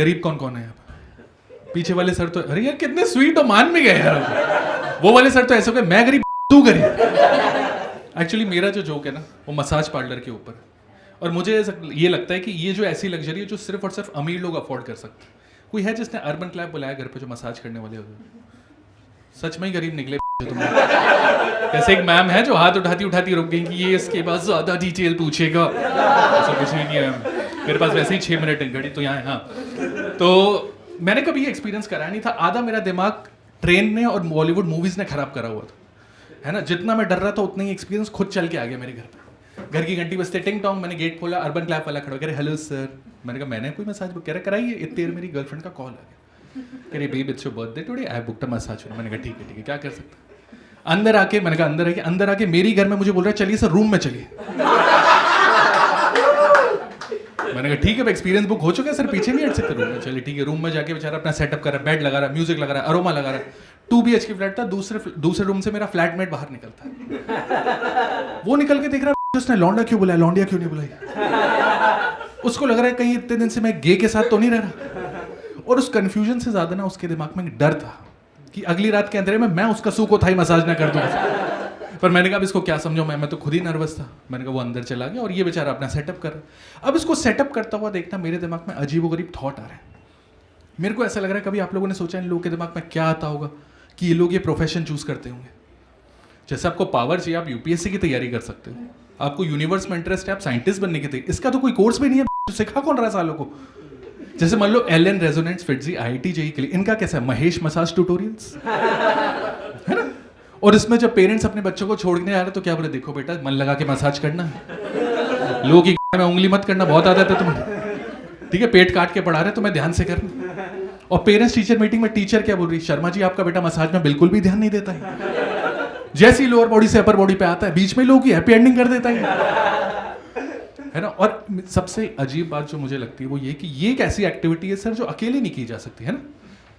गरीब कौन कौन है यहाँ पे? पीछे वाले सर तो अरे यार कितने स्वीट हो, मान में गए यार। वो वाले सर तो ऐसे हो गए मैं गरीब तू गरीब। एक्चुअली मेरा जो जोक है ना वो मसाज पार्लर के ऊपर, और मुझे ये लगता है कि ये जो ऐसी लग्जरी है जो सिर्फ और सिर्फ अमीर लोग अफोर्ड कर सकते हैं। कोई है जिसने अर्बन क्लैब बुलाया घर पे जो मसाज करने वाले होते? सच में ही गरीब निकले तुम। जैसे एक मैम है जो हाथ उठाती उठाती रुक गई कि ये इसके बाद ज्यादा डिटेल पूछेगा, ऐसा कुछ भी नहीं है मेरे पास, वैसे ही 6 मिनट है घड़ी तो यहाँ है। हाँ, तो मैंने कभी ये एक्सपीरियंस कराया नहीं था। आधा मेरा दिमाग ट्रेन ने और बॉलीवुड मूवीज ने खराब करा हुआ था, है ना। जितना मैं डर रहा था उतना ही एक्सपीरियंस खुद चल के आ गया मेरे घर पे। घर की घंटी बजते टिंग टोंग, मैंने गेट खोला, अर्बन क्लैब वाला खड़ा कह रहे हेलो सर। मैंने कहा मैंने कोई मसाज बुक कह रहा कराइए, इतनी देर मेरी गर्लफ्रेंड का कॉल आ गया, कह रही babe it's your birthday today, I booked a massage. मैंने कहा ठीक है क्या कर सकते हैं। अंदर आके मैंने कहा अंदर आके मेरी घर में मुझे बोल रहा है चलिए सर रूम में चलिए। मैंने कहा ठीक है एक्सपीरियंस बुक हो चुका है सर, पीछे नहीं हट सकते रूम में। चलिए ठीक है, रूम में जाके बेचारा अपना सेटअप कर रहा है, बेड लगा रहा है, म्यूजिक लगा रहा है, अरोमा लगा रहा है। 2 BHK फ्लैट था, दूसरे रूम से मेरा फ्लैटमेट बाहर निकलता है। वो निकल के देख रहा है उसने लौंडा क्यों बुलाया, लौंडिया क्यों नहीं बुलाई। उसको लग रहा है कहीं इतने दिन से मैं गे के साथ तो नहीं रह रहा। और उस कंफ्यूजन से ज्यादा ना उसके दिमाग में डर था कि अगली रात के अंधेरे में मैं उसका सू को थाई मसाज ना कर दूं। पर मैंने कहा अब इसको क्या समझो, मैं तो खुद ही नर्वस था। मैंने कहा वो अंदर चला गया और ये बेचारा अपना सेटअप कर रहा। अब इसको सेटअप करता हुआ देखना मेरे दिमाग में अजीबोगरीब थॉट आ रहे हैं। मेरे को ऐसा लग रहा है कभी आप लोगों ने सोचा इन लोगों के दिमाग में क्या आता होगा कि ये लोग ये प्रोफेशन चूज करते होंगे। जैसे आपको पावर चाहिए आप यूपीएससी की तैयारी कर सकते हो, आपको यूनिवर्स में इंटरेस्ट है आप साइंटिस्ट बनने की तैयारी, इसका तो कोई कोर्स भी नहीं है, सिखा कौन रहा है सालों को। जैसे मान लो Allen Resonance FIITJEE IIT JEE के लिए, इनका कैसा है महेश मसाज ट्यूटोरियल्स, है ना। और इसमें जब पेरेंट्स अपने बच्चों को छोड़ने आ रहे तो क्या बोले, देखो बेटा मन लगा के मसाज करना है, लोगों की में उंगली मत करना, बहुत आदत है तुम्हें, ठीक है, पेट काट के पढ़ा रहे तो मैं ध्यान से करना। और पेरेंट्स टीचर मीटिंग में टीचर क्या बोल रही, शर्मा जी आपका बेटा मसाज में बिल्कुल भी ध्यान नहीं देता है, जैसे ही लोअर बॉडी से अपर बॉडी पे आता है बीच में लोगों की हैप्पी एंडिंग कर देता है ना। और सबसे अजीब बात जो मुझे लगती है वो ये कि ये एक ऐसी एक्टिविटी है सर जो अकेले नहीं की जा सकती, है ना।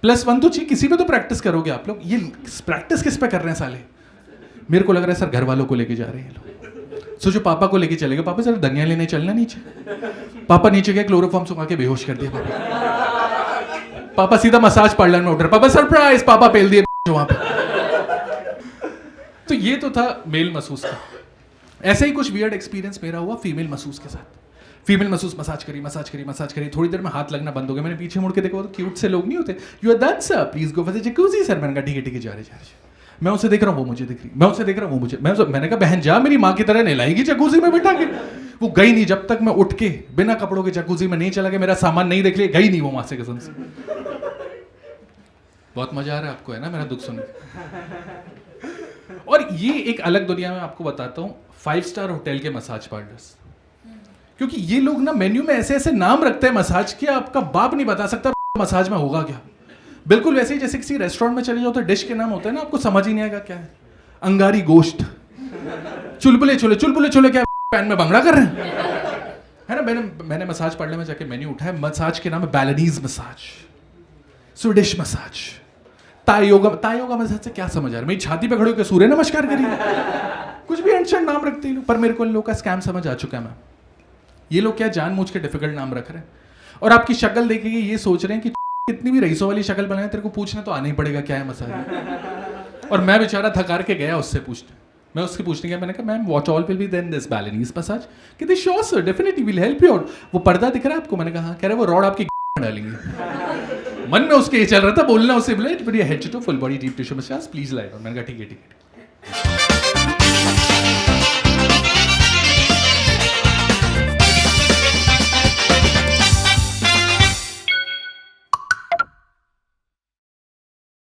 +1 तो चाहिए, किसी पे तो प्रैक्टिस करोगे आप लोग, ये प्रैक्टिस किस पे कर रहे हैं साले। मेरे को लग रहा है सर घर वालों को लेके जा रहे हैं लोग। सोचो पापा को लेके चले गए, पापा सर धनिया लेने चलना नीचे, पापा नीचे गए क्लोरोफॉर्म सुखा के बेहोश कर दिया पापा सीधा मसाज पार्लर में उठ रहे, पापा सरप्राइज, पापा पेल दिए वहां पे। तो ये तो था मेल मसूस का। ऐसे ही कुछ वियर्ड एक्सपीरियंस मेरा हुआ फीमेल मसूस के साथ। फीमेल मसूस मसाज करी, थोड़ी देर में हाथ लगना बंद हो गया। मैंने पीछे मुड़ के देखा तो क्यूट से लोग नहीं होते, you are done sir please go for the jacuzzi sir. मैंने कहा ठीक है जा रहे। मैं उसे देख रहा हूँ वो मुझे देख रही, मैं उसे देख रहा हूँ वो मुझे, मैंने कहा बहन जा मेरी माँ की तरह नहलाएगी जकूजी में बैठा के। वो गई नहीं जब तक मैं उठ के बिना कपड़ों के जकूजी में नहीं चला गया, मेरा सामान नहीं देख लिया, गई नहीं वो वहां से कसम से। बहुत मजा आ रहा है आपको, है ना मेरा दुख सुनकर। और ये एक अलग दुनिया में आपको बताता हूँ 5 स्टार होटल के मसाज पार्लर्स, क्योंकि ये लोग ना मेन्यू में ऐसे ऐसे नाम रखते हैं मसाज के, आपका बाप नहीं बता सकता मसाज में होगा क्या। बिल्कुल वैसे ही जैसे किसी रेस्टोरेंट में चले जाओ तो डिश के नाम होते हैं ना, आपको समझ ही नहीं आएगा क्या है, अंगारी गोश्त, चुलबुले छोले क्या पैन में बंगड़ा कर रहे हैं, है ना। मैंने मसाज पार्लर में जाके मेन्यू उठाया, मसाज के नाम है बैलेनीज मसाज, स्वीडिश मसाज, ताई योगा मसाज से क्या समझ आ रहा है, मेरी छाती पे खड़े होकर सूर्य नमस्कार करिए, कुछ भी अनशन नाम रखते हैं। पर मेरे को इन लोग का स्कैम समझ आ चुका है मैम। ये लोग क्या जानबूझ के डिफिकल्ट नाम रख रहे हैं, और आपकी शक्ल देख के ये सोच रहे हैं कि कितनी भी रईसों वाली शक्ल बनाए तेरे को पूछना तो आना ही पड़ेगा क्या है मसाज। और मैं बेचारा थकार के गया उससे पूछने, मैं उससे पूछने गया, मैंने कहा ma'am what all will be then this Balinese massage. कहते sure sir definitely will help you out. वो पर्दा दिख रहा है आपको, मैंने कहा हाँ। कह रहे वो रॉड आपकी डालेंगे। मन में उसके ये चल रहा था, बोलना उससे बोला head to full body deep tissue massage please light. मैंने कहा ठीक है।